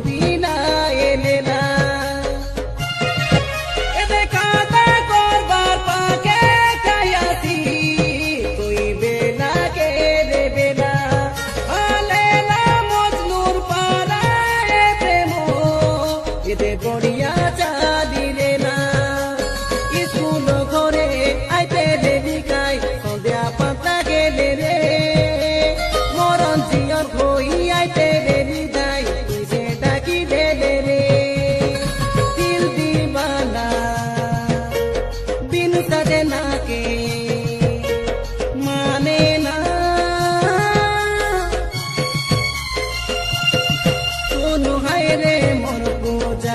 Medina এলে না এতে কাদা করবার পাকে চাইয়াছি কইবে না কে দেবে না আলেলা মজনুর পাড়ায় প্রেম এতে পড়িয়া চালিলে না স্কুল ঘরে আইতে দেবিকাই সন্ধ্যা পাতা গেলে রে মরণ জিয়র হই আইতে দেবি যাই তুই সে ডাকি দেলে রে দিল দিবানা বিন সাজে নাকে মানে না শুনু হায় রে